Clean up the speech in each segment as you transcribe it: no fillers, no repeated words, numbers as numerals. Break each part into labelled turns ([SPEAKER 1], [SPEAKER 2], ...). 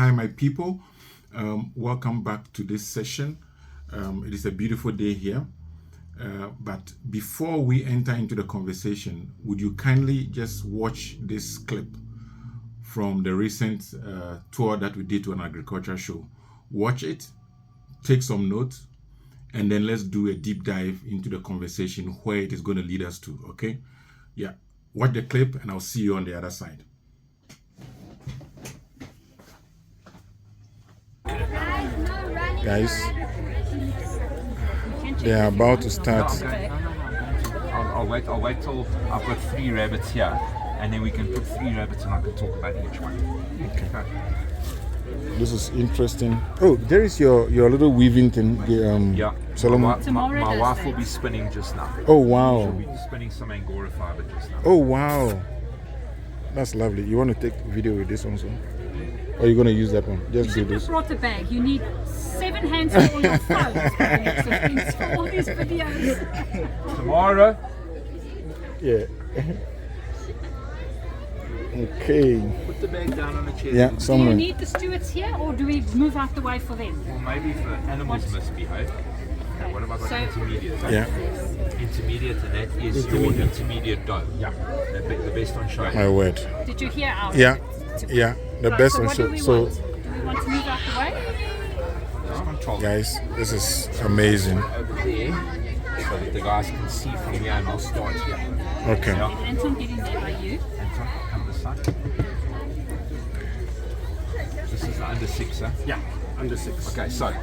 [SPEAKER 1] Hi, my people. Welcome back to this session. It is a beautiful day here. But before we enter into the conversation, would you kindly just watch this clip from the recent tour that we did to an agriculture show? Watch it, take some notes, and then let's do a deep dive into the conversation where it is going to lead us to, okay? Yeah, watch the clip and I'll see you on the other side. Guys, they are about to start.
[SPEAKER 2] I'll wait till I've got 3 rabbits here, and then we can put 3 rabbits and I can talk about each one.
[SPEAKER 1] Okay. This is interesting. Oh, there is your little weaving thing.
[SPEAKER 2] Yeah.
[SPEAKER 1] Solomon.
[SPEAKER 2] My wife will be spinning just now.
[SPEAKER 1] Oh wow.
[SPEAKER 2] She'll be spinning some Angora fiber just now.
[SPEAKER 1] Oh wow. That's lovely. You want to take video with this also? Or are you going to use that one? Just do this.
[SPEAKER 3] You brought a bag. You need 7 hands for all your phones for all these videos.
[SPEAKER 2] Tomorrow.
[SPEAKER 1] Yeah. Okay.
[SPEAKER 2] Put the bag down on the chair.
[SPEAKER 1] Yeah,
[SPEAKER 3] Do you
[SPEAKER 1] somewhere.
[SPEAKER 3] need the stewards here, or do we move out the way for them?
[SPEAKER 2] Well, maybe if the animals misbehave. Okay, what have I got?
[SPEAKER 3] So-
[SPEAKER 2] Intermediate.
[SPEAKER 1] Yeah.
[SPEAKER 2] Intermediate, and that is your intermediate dough. Yeah. The best on show.
[SPEAKER 1] My word.
[SPEAKER 3] Did you hear our?
[SPEAKER 1] Yeah. Yeah. The
[SPEAKER 3] Right,
[SPEAKER 1] best
[SPEAKER 3] so
[SPEAKER 1] on
[SPEAKER 3] what do
[SPEAKER 1] show.
[SPEAKER 3] we
[SPEAKER 1] So,
[SPEAKER 3] want? Do we want to move out the way?
[SPEAKER 2] Just control
[SPEAKER 1] guys, this is amazing.
[SPEAKER 2] over there so that the guys can see from here, and I'll start here.
[SPEAKER 1] Okay.
[SPEAKER 2] Yeah.
[SPEAKER 3] Anton, get in there by you.
[SPEAKER 2] Anton, come this side. This is the under 6, huh?
[SPEAKER 4] Yeah, under 6.
[SPEAKER 2] Okay, so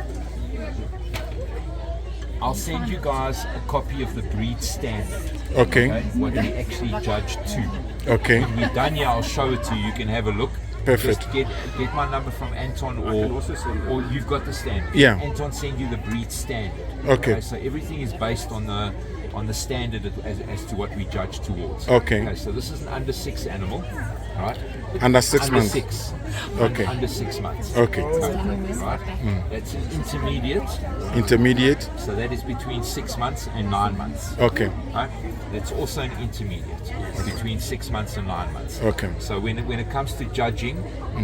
[SPEAKER 2] I'll send you guys a copy of the breed standard.
[SPEAKER 1] Okay.
[SPEAKER 2] What we actually judge to.
[SPEAKER 1] Okay.
[SPEAKER 2] When we're done here, I'll show it to you. You can have a look.
[SPEAKER 1] Perfect.
[SPEAKER 2] Just get my number from Anton, or you've got the standard.
[SPEAKER 1] Yeah.
[SPEAKER 2] Anton send you the breed standard.
[SPEAKER 1] Okay.
[SPEAKER 2] So everything is based on the standard as to what we judge towards.
[SPEAKER 1] Okay.
[SPEAKER 2] So this is an under 6 animal, right?
[SPEAKER 1] Under 6
[SPEAKER 2] Under
[SPEAKER 1] months.
[SPEAKER 2] 6.
[SPEAKER 1] Okay.
[SPEAKER 2] Under 6 months.
[SPEAKER 1] Okay.
[SPEAKER 2] Right. That's an intermediate.
[SPEAKER 1] Intermediate.
[SPEAKER 2] So that is between 6 months and 9 months.
[SPEAKER 1] Okay.
[SPEAKER 2] Right? That's also an intermediate, between 6 months and 9 months.
[SPEAKER 1] Okay.
[SPEAKER 2] So when it comes to judging,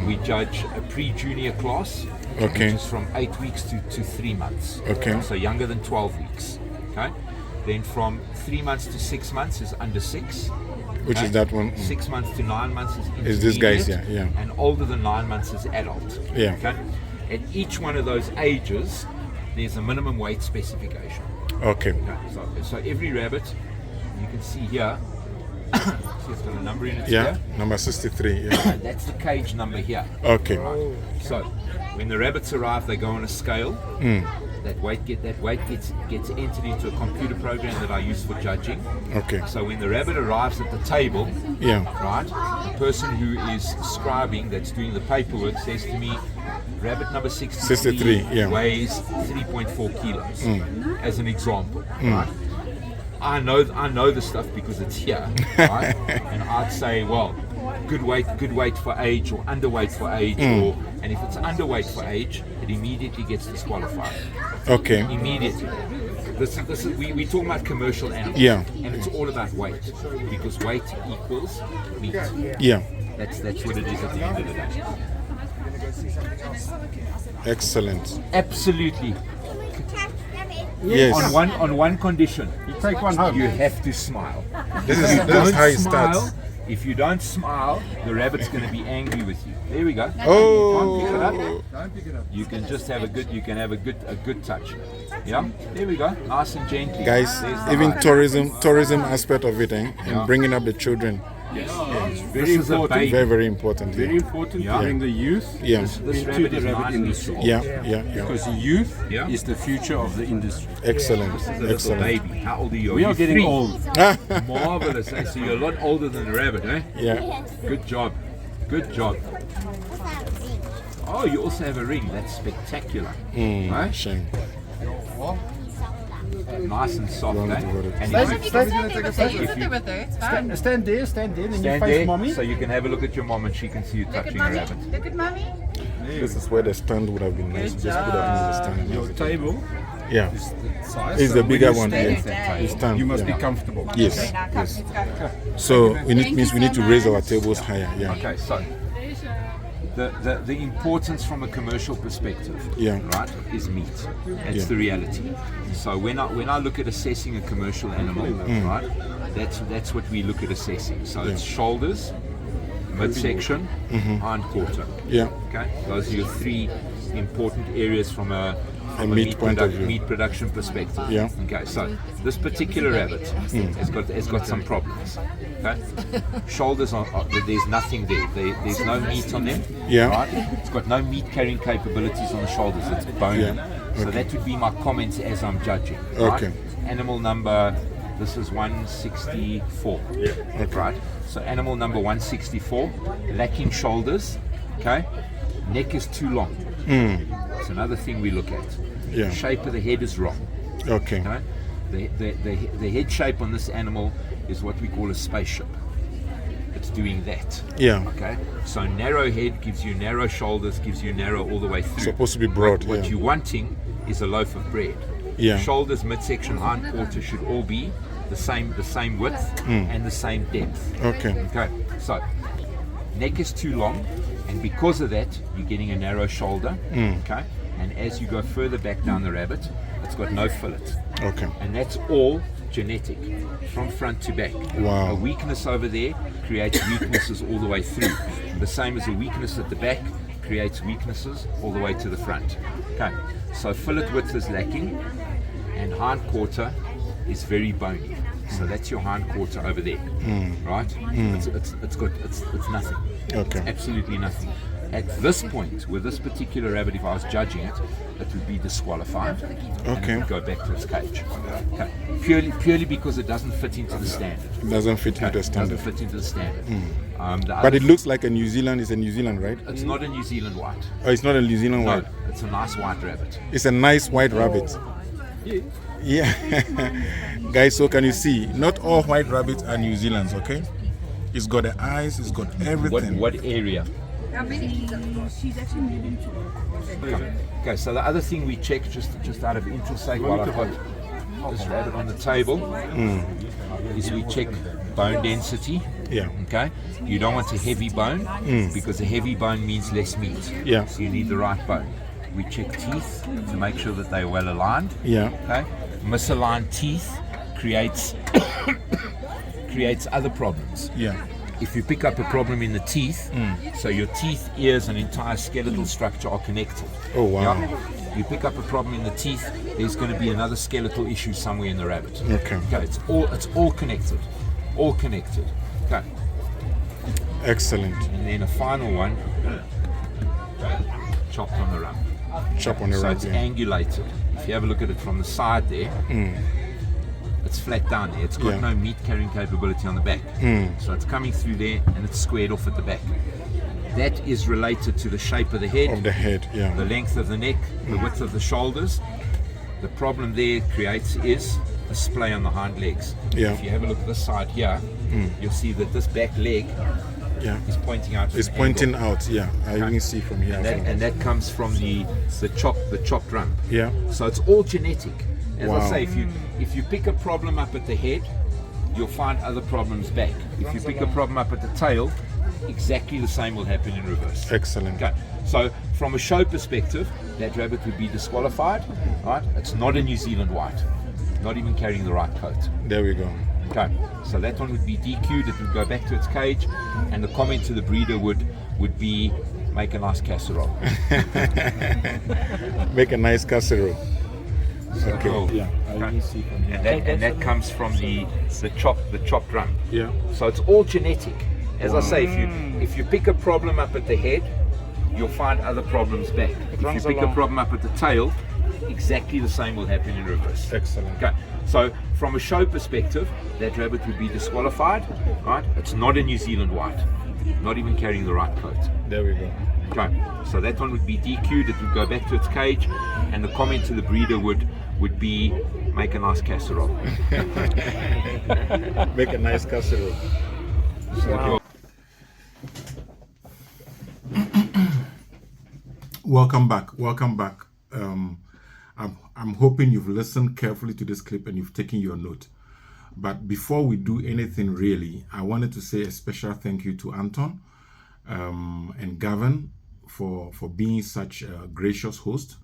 [SPEAKER 2] we judge a pre-junior class,
[SPEAKER 1] Okay.
[SPEAKER 2] which is from 8 weeks to 3 months.
[SPEAKER 1] Okay.
[SPEAKER 2] So younger than 12 weeks. Okay. Then from 3 months to 6 months is under 6.
[SPEAKER 1] Which is that one?
[SPEAKER 2] 6 months to 9 months is intermediate.
[SPEAKER 1] Is this guy's, yeah.
[SPEAKER 2] And older than 9 months is adult.
[SPEAKER 1] Yeah.
[SPEAKER 2] Okay. At each one of those ages, there's a minimum weight specification.
[SPEAKER 1] Okay.
[SPEAKER 2] Okay. So every rabbit, you can see here, see it's got a number in it
[SPEAKER 1] Yeah.
[SPEAKER 2] here.
[SPEAKER 1] Number 63. Yeah.
[SPEAKER 2] That's the cage number here.
[SPEAKER 1] Okay.
[SPEAKER 2] So when the rabbits arrive, they go on a scale. That weight gets entered into a computer program that I use for judging.
[SPEAKER 1] Okay.
[SPEAKER 2] So when the rabbit arrives at the table,
[SPEAKER 1] Yeah.
[SPEAKER 2] right, the person who is scribing, that's doing the paperwork, says to me, rabbit number 63
[SPEAKER 1] yeah.
[SPEAKER 2] weighs 3.4 kilos, as an example. Right? I know the stuff because it's here, right? And I'd say, well, good weight for age, or underweight for age, and if it's underweight for age, it immediately gets disqualified.
[SPEAKER 1] Okay.
[SPEAKER 2] Immediately. This is we talk about commercial animals,
[SPEAKER 1] Yeah.
[SPEAKER 2] and it's all about weight, because weight equals meat.
[SPEAKER 1] Yeah.
[SPEAKER 2] That's what it is at the end of the day.
[SPEAKER 1] Excellent.
[SPEAKER 2] Absolutely.
[SPEAKER 1] Yes.
[SPEAKER 2] On one condition,
[SPEAKER 4] You take one home.
[SPEAKER 2] you have to smile.
[SPEAKER 1] This is
[SPEAKER 2] Don't
[SPEAKER 1] how it
[SPEAKER 2] smile.
[SPEAKER 1] starts.
[SPEAKER 2] If you don't smile, the rabbit's going to be angry with you. There we go.
[SPEAKER 1] Oh.
[SPEAKER 2] Pick it up. You can just have a good touch. Yeah. There we go. Nice and gently.
[SPEAKER 1] Guys,
[SPEAKER 2] There's the
[SPEAKER 1] even
[SPEAKER 2] eye.
[SPEAKER 1] tourism aspect of it, and
[SPEAKER 2] Yeah.
[SPEAKER 1] bringing up the children.
[SPEAKER 2] Very important.
[SPEAKER 1] Very, very important.
[SPEAKER 4] Very
[SPEAKER 1] Yeah.
[SPEAKER 4] important
[SPEAKER 2] Yeah.
[SPEAKER 4] to bring the youth
[SPEAKER 1] Yeah.
[SPEAKER 2] This
[SPEAKER 4] into
[SPEAKER 2] rabbit
[SPEAKER 4] the
[SPEAKER 2] is
[SPEAKER 4] rabbit
[SPEAKER 2] 9 weeks
[SPEAKER 4] industry.
[SPEAKER 2] old.
[SPEAKER 1] Yeah.
[SPEAKER 4] Because the youth
[SPEAKER 2] Yeah.
[SPEAKER 4] is the future of the industry.
[SPEAKER 1] Excellent.
[SPEAKER 2] This is a little
[SPEAKER 1] Excellent.
[SPEAKER 2] baby. How old are you?
[SPEAKER 4] We are
[SPEAKER 2] you
[SPEAKER 4] getting
[SPEAKER 2] 3?
[SPEAKER 4] old.
[SPEAKER 2] Marvelous. Eh? So you're a lot older than the rabbit, eh?
[SPEAKER 1] Yeah.
[SPEAKER 2] Good job. Good job. Oh, you also have a ring. That's spectacular. Right?
[SPEAKER 1] Shame.
[SPEAKER 2] Nice and soft,
[SPEAKER 1] Round
[SPEAKER 2] eh?
[SPEAKER 1] it, round it.
[SPEAKER 2] And
[SPEAKER 4] Stand-
[SPEAKER 2] if you
[SPEAKER 4] stand-
[SPEAKER 2] if you
[SPEAKER 5] with her, it's fine.
[SPEAKER 4] Stand there, and you
[SPEAKER 2] stand
[SPEAKER 4] face
[SPEAKER 2] there,
[SPEAKER 4] mommy.
[SPEAKER 2] so you can have a look at your mom and she can see you
[SPEAKER 5] Look at
[SPEAKER 2] touching a
[SPEAKER 5] mommy.
[SPEAKER 2] rabbit.
[SPEAKER 5] Look at mommy.
[SPEAKER 1] This is where the stand would have been nice.
[SPEAKER 5] Good
[SPEAKER 1] Just put that in the stand. and
[SPEAKER 4] Your
[SPEAKER 1] everything.
[SPEAKER 4] table
[SPEAKER 1] Yeah.
[SPEAKER 4] is the size.
[SPEAKER 1] It's
[SPEAKER 4] so
[SPEAKER 1] the
[SPEAKER 4] when
[SPEAKER 1] bigger
[SPEAKER 4] you
[SPEAKER 1] one.
[SPEAKER 4] stand,
[SPEAKER 1] Yeah. The stand.
[SPEAKER 4] You must
[SPEAKER 1] yeah.
[SPEAKER 4] be comfortable.
[SPEAKER 1] Yes.
[SPEAKER 5] Okay, now come,
[SPEAKER 1] Yes.
[SPEAKER 5] let's go.
[SPEAKER 1] So we need to raise our tables higher. Yeah.
[SPEAKER 2] Okay, so the importance from a commercial perspective,
[SPEAKER 1] Yeah.
[SPEAKER 2] right, is meat. That's
[SPEAKER 1] Yeah.
[SPEAKER 2] the reality. So when I look at assessing a commercial animal, right, that's what we look at assessing. So it's shoulders, midsection, hind quarter.
[SPEAKER 1] Yeah.
[SPEAKER 2] Okay, those are your three important areas from a
[SPEAKER 1] meat point of view.
[SPEAKER 2] meat production perspective.
[SPEAKER 1] Yeah.
[SPEAKER 2] Okay, so this particular rabbit has got some problems. Okay, shoulders there's nothing there. There's no meat on them.
[SPEAKER 1] Yeah.
[SPEAKER 2] Right. It's got no meat carrying capabilities on the shoulders. It's bony.
[SPEAKER 1] Yeah.
[SPEAKER 2] So
[SPEAKER 1] Okay.
[SPEAKER 2] that would be my comments as I'm judging.
[SPEAKER 1] Okay.
[SPEAKER 2] Right? Animal number. This is 164. Yeah.
[SPEAKER 1] Okay.
[SPEAKER 2] Right. So animal number 164, lacking shoulders. Okay. Neck is too long. It's another thing we look at.
[SPEAKER 1] Yeah.
[SPEAKER 2] Shape of the head is wrong.
[SPEAKER 1] Okay.
[SPEAKER 2] Okay? The head shape on this animal is what we call a spaceship. It's doing that.
[SPEAKER 1] Yeah.
[SPEAKER 2] Okay. So narrow head gives you narrow shoulders, gives you narrow all the way through.
[SPEAKER 1] Supposed to be broad.
[SPEAKER 2] What
[SPEAKER 1] Yeah.
[SPEAKER 2] you're wanting is a loaf of bread.
[SPEAKER 1] Yeah.
[SPEAKER 2] Shoulders, midsection, hind quarter should all be the same width and the same depth.
[SPEAKER 1] Okay.
[SPEAKER 2] Okay. So neck is too long, and because of that, you're getting a narrow shoulder. Okay. And as you go further back down the rabbit, it's got no fillet.
[SPEAKER 1] Okay.
[SPEAKER 2] And that's all genetic from front to back.
[SPEAKER 1] Wow.
[SPEAKER 2] A weakness over there creates weaknesses all the way through. The same as a weakness at the back creates weaknesses all the way to the front. Okay, so fillet width is lacking, and hind quarter is very bony. So that's your hind quarter over there, right? It's nothing.
[SPEAKER 1] Okay.
[SPEAKER 2] Absolutely nothing. At this point, with this particular rabbit, if I was judging it, it would be disqualified. And
[SPEAKER 1] Okay.
[SPEAKER 2] it would go back to its cage. Okay. Purely because it doesn't fit into the standard.
[SPEAKER 1] It doesn't fit into the
[SPEAKER 2] It
[SPEAKER 1] standard.
[SPEAKER 2] doesn't fit into the standard. The
[SPEAKER 1] But
[SPEAKER 2] other-
[SPEAKER 1] it looks like a New Zealand. It's a New Zealand, right?
[SPEAKER 2] it's not a New Zealand white.
[SPEAKER 1] Oh, it's not a New Zealand
[SPEAKER 2] No,
[SPEAKER 1] white.
[SPEAKER 2] it's a nice white rabbit.
[SPEAKER 1] It's a nice white rabbit. Yeah. Guys, so can you see? Not all white rabbits are New Zealands, okay? It's got the eyes, it's got everything.
[SPEAKER 2] What area?
[SPEAKER 3] She's actually moving to.
[SPEAKER 2] Okay, so the other thing we check, just out of interest sake, while I've got this rabbit on the table, is we check bone density.
[SPEAKER 1] Yeah.
[SPEAKER 2] Okay, you don't want a heavy bone because a heavy bone means less meat.
[SPEAKER 1] Yeah.
[SPEAKER 2] So you need the right bone. We check teeth to make sure that they're well aligned.
[SPEAKER 1] Yeah.
[SPEAKER 2] Okay, misaligned teeth creates other problems.
[SPEAKER 1] Yeah.
[SPEAKER 2] If you pick up a problem in the teeth, so your teeth, ears, and entire skeletal structure are connected.
[SPEAKER 1] Oh, wow.
[SPEAKER 2] Yeah? You pick up a problem in the teeth, there's going to be another skeletal issue somewhere in the rabbit.
[SPEAKER 1] Okay.
[SPEAKER 2] Okay, it's all connected, all connected. Okay,
[SPEAKER 1] Excellent.
[SPEAKER 2] and then a final one, chopped on the rump.
[SPEAKER 1] Chop on the
[SPEAKER 2] So
[SPEAKER 1] right.
[SPEAKER 2] it's
[SPEAKER 1] Yeah.
[SPEAKER 2] angulated. If you have a look at it from the side there, it's flat down there. It's got
[SPEAKER 1] Yeah.
[SPEAKER 2] no meat carrying capability on the back. So it's coming through there and it's squared off at the back. That is related to the shape of the head,
[SPEAKER 1] Of the head.
[SPEAKER 2] the
[SPEAKER 1] Yeah.
[SPEAKER 2] length of the neck, the width of the shoulders. The problem there creates is a splay on the hind legs.
[SPEAKER 1] Yeah.
[SPEAKER 2] If you have a look at this side here, you'll see that this back leg
[SPEAKER 1] Yeah.
[SPEAKER 2] is pointing out. at
[SPEAKER 1] It's
[SPEAKER 2] an
[SPEAKER 1] pointing
[SPEAKER 2] angle.
[SPEAKER 1] out. Yeah. I even see from here. as well.
[SPEAKER 2] And that comes from the chopped rump.
[SPEAKER 1] Yeah.
[SPEAKER 2] So it's all genetic. As
[SPEAKER 1] Wow.
[SPEAKER 2] I say, if you pick a problem up at the head, you'll find other problems back. If you pick a problem up at the tail, exactly the same will happen in reverse.
[SPEAKER 1] Excellent.
[SPEAKER 2] Okay. So from a show perspective, that rabbit would be disqualified. Right? It's not a New Zealand white. Not even carrying the right coat.
[SPEAKER 1] There we go.
[SPEAKER 2] Okay. So that one would be DQ'd. It would go back to its cage, and the comment to the breeder would be, make a nice casserole.
[SPEAKER 1] Make a nice casserole. Okay.
[SPEAKER 2] Oh.
[SPEAKER 1] Yeah. I
[SPEAKER 2] Okay.
[SPEAKER 1] even see from here.
[SPEAKER 2] And that comes from the chopped rump.
[SPEAKER 1] Yeah.
[SPEAKER 2] So it's all genetic. As I say, if you pick a problem up at the head, you'll find other problems back. If you pick a problem up at the tail, exactly the same will happen in reverse.
[SPEAKER 1] Excellent.
[SPEAKER 2] Okay. So from a show perspective, that rabbit would be disqualified. Right? It's not a New Zealand white. Not even carrying the right coat.
[SPEAKER 1] There we go.
[SPEAKER 2] Okay. So that one would be DQ'd. It would go back to its cage, and the comment to the breeder would be, make a nice casserole.
[SPEAKER 1] Make a nice casserole.
[SPEAKER 2] So,
[SPEAKER 1] Welcome back. Welcome back. I'm hoping you've listened carefully to this clip and you've taken your note. But before we do anything really, I wanted to say a special thank you to Anton and Gavin for being such a gracious host.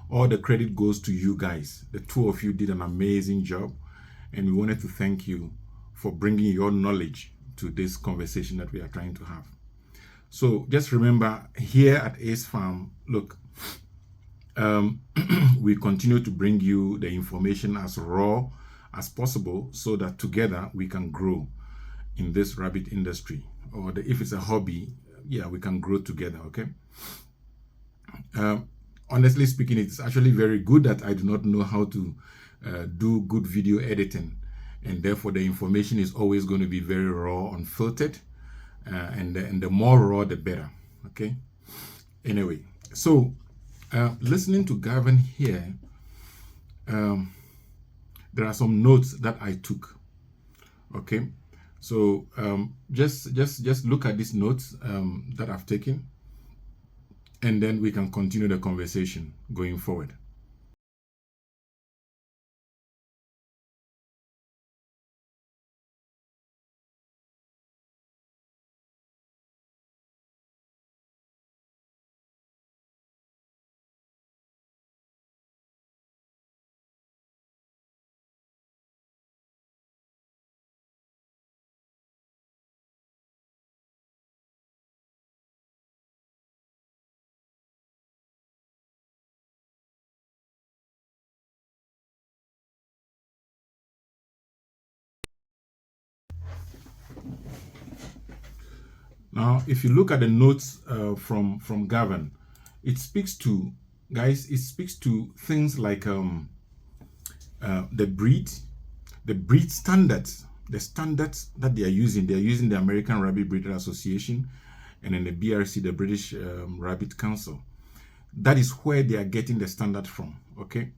[SPEAKER 1] All the credit goes to you guys. The two of you did an amazing job, and we wanted to thank you for bringing your knowledge to this conversation that we are trying to have. So just remember, here at Ace Farm, look, we continue to bring you the information as raw as possible so that together we can grow in this rabbit industry. Or if it's a hobby, yeah, we can grow together, okay? Honestly speaking, it's actually very good that I do not know how to do good video editing, and therefore the information is always going to be very raw, unfiltered, and the more raw, the better, okay? Anyway, so listening to Gavin here, there are some notes that I took, okay? So just look at these notes that I've taken, and then we can continue the conversation going forward. Now, if you look at the notes from Gavin, it speaks to, guys, it speaks to things like the breed standards, the standards that they are using. They are using the American Rabbit Breeders Association and then the BRC, the British Rabbit Council. That is where they are getting the standard from, okay?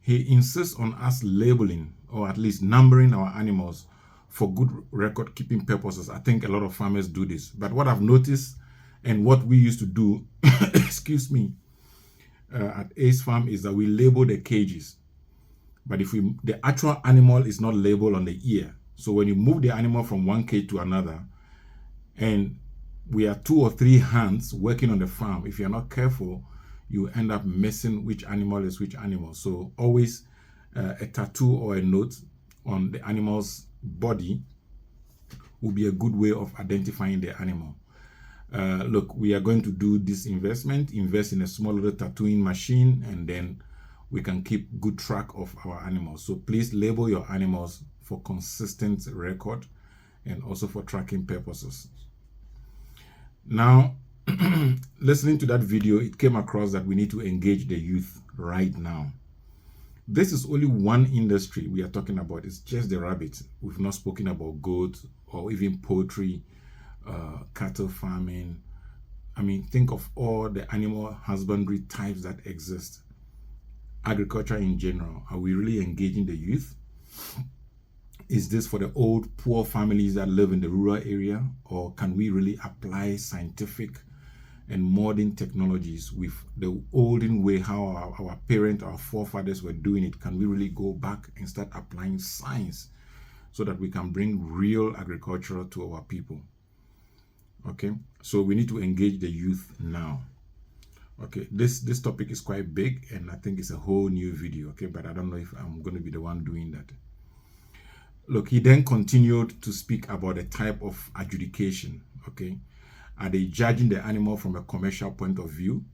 [SPEAKER 1] He insists on us labeling, or at least numbering our animals for good record keeping purposes. I think a lot of farmers do this. But what I've noticed and what we used to do, excuse me, at Ace Farm is that we label the cages. But if the actual animal is not labeled on the ear. So when you move the animal from one cage to another, and we are 2 or 3 hands working on the farm, if you're not careful, you end up missing which animal is which animal. So always a tattoo or a note on the animal's body will be a good way of identifying the animal. Look, we are going to do this invest in a small little tattooing machine, and then we can keep good track of our animals. So please label your animals for consistent record and also for tracking purposes. Now, listening to that video, it came across that we need to engage the youth right now. This is only one industry we are talking about. It's just the rabbit. We've not spoken about goats or even poultry, cattle farming. I mean, think of all the animal husbandry types that exist. Agriculture in general. Are we really engaging the youth? Is this for the old, poor families that live in the rural area? Or can we really apply scientific and modern technologies with the olden way, how our parents, our forefathers were doing it? Can we really go back and start applying science so that we can bring real agriculture to our people? Okay, so we need to engage the youth now. Okay, this topic is quite big, and I think it's a whole new video, okay, but I don't know if I'm going to be the one doing that. Look, he then continued to speak about the type of adjudication, okay? Are they judging the animal from a commercial point of view?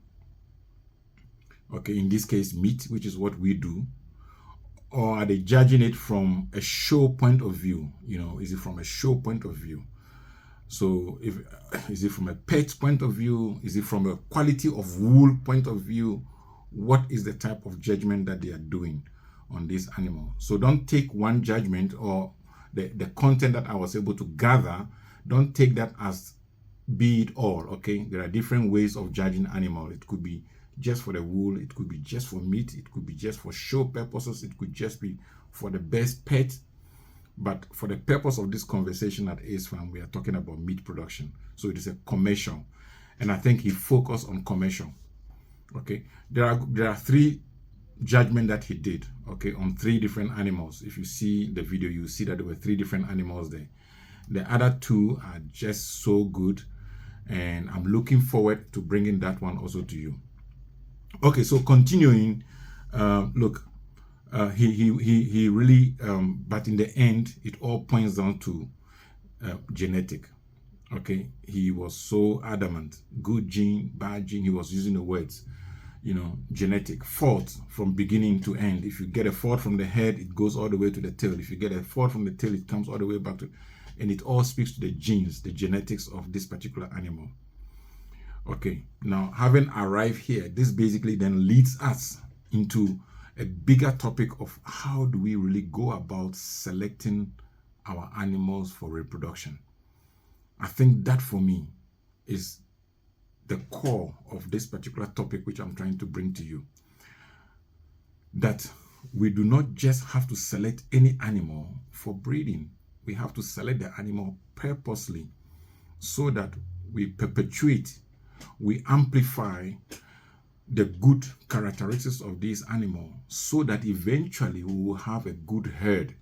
[SPEAKER 1] Okay, in this case, meat, which is what we do. Or are they judging it from a show point of view? You know, is it from a show point of view? So, is it from a pet point of view? Is it from a quality of wool point of view? What is the type of judgment that they are doing on this animal? So don't take one judgment or the content that I was able to gather, don't take that as be it all, okay? There are different ways of judging animal. It could be just for the wool, it could be just for meat, it could be just for show purposes, it could just be for the best pet. But for the purpose of this conversation at Ace Farm, we are talking about meat production. So it is a commercial. And I think he focused on commercial. Okay. There are 3 judgments that he did, okay, on 3 different animals. If you see the video, you see that there were 3 different animals there. The other 2 are just so good. and I'm looking forward to bringing that one also to you. Okay, so continuing, look, he really, but in the end, it all points down to genetic. Okay, he was so adamant. Good gene, bad gene. He was using the words, genetic fault from beginning to end. If you get a fault from the head, it goes all the way to the tail. If you get a fault from the tail, it comes all the way back to, and it all speaks to the genes, the genetics of this particular animal. Okay, now having arrived here, this basically then leads us into a bigger topic of how do we really go about selecting our animals for reproduction. I think that for me is the core of this particular topic which I'm trying to bring to you. That we do not just have to select any animal for breeding. We have to select the animal purposely so that we perpetuate, we amplify the good characteristics of this animal so that eventually we will have a good herd.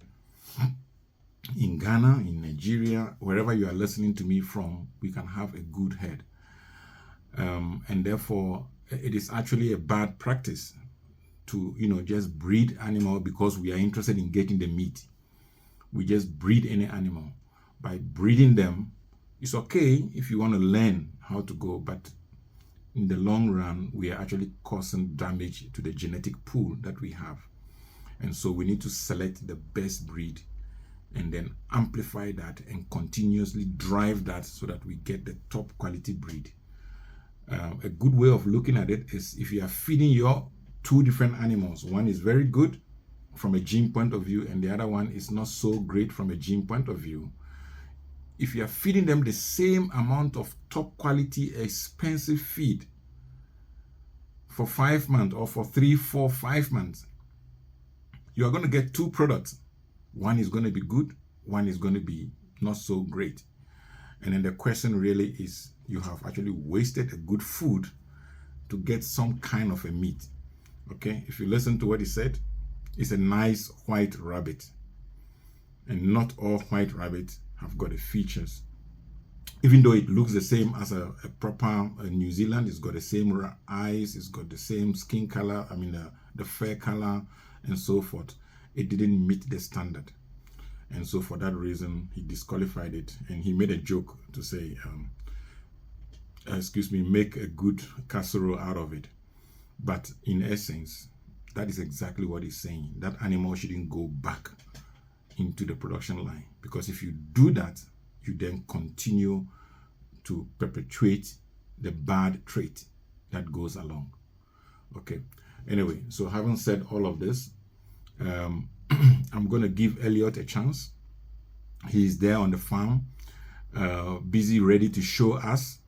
[SPEAKER 1] In Ghana, in Nigeria, wherever you are listening to me from, we can have a good herd. And therefore, it is actually a bad practice to, just breed animal because we are interested in getting the meat. We just breed any animal. By breeding them, it's okay if you want to learn how to go, but in the long run, we are actually causing damage to the genetic pool that we have. And so we need to select the best breed and then amplify that and continuously drive that so that we get the top quality breed. A good way of looking at it is if you are feeding your two different animals, one is very good from a gene point of view and the other one is not so great from a gene point of view. If you are feeding them the same amount of top quality expensive feed for 5 months or for 3, 4, 5 months, you are going to get two products. One is going to be good, one is going to be not so great. And then the question really is, you have actually wasted a good food to get some kind of a meat. Okay, if you listen to what he said, it's a nice white rabbit. And not all white rabbits have got the features. Even though it looks the same as a proper New Zealand, it's got the same eyes, it's got the same skin color, the fur color and so forth. It didn't meet the standard. And so for that reason, he disqualified it. And he made a joke to say, make a good casserole out of it. But in essence, that is exactly what he's saying. That animal shouldn't go back into the production line. Because if you do that, you then continue to perpetuate the bad trait that goes along. Okay. Anyway, so having said all of this, I'm going to give Elliot a chance. He's there on the farm, busy, ready to show us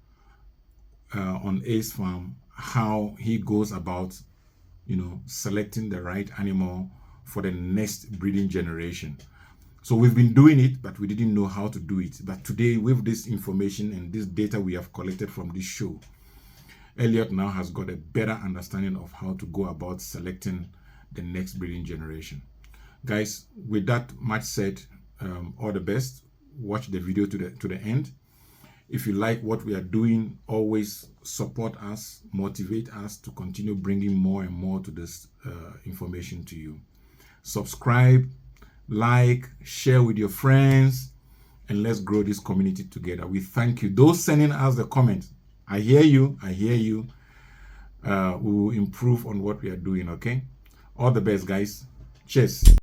[SPEAKER 1] on Ace Farm how he goes about, selecting the right animal for the next breeding generation. So we've been doing it, but we didn't know how to do it. But today, with this information and this data we have collected from this show, Elliot now has got a better understanding of how to go about selecting the next breeding generation. Guys, with that much said, all the best. Watch the video to the end. If you like what we are doing, always support us, motivate us to continue bringing more and more to this information to you. Subscribe, like, share with your friends, and let's grow this community together. We thank you. Those sending us the comments, I hear you. We will improve on what we are doing, okay? All the best, guys. Cheers.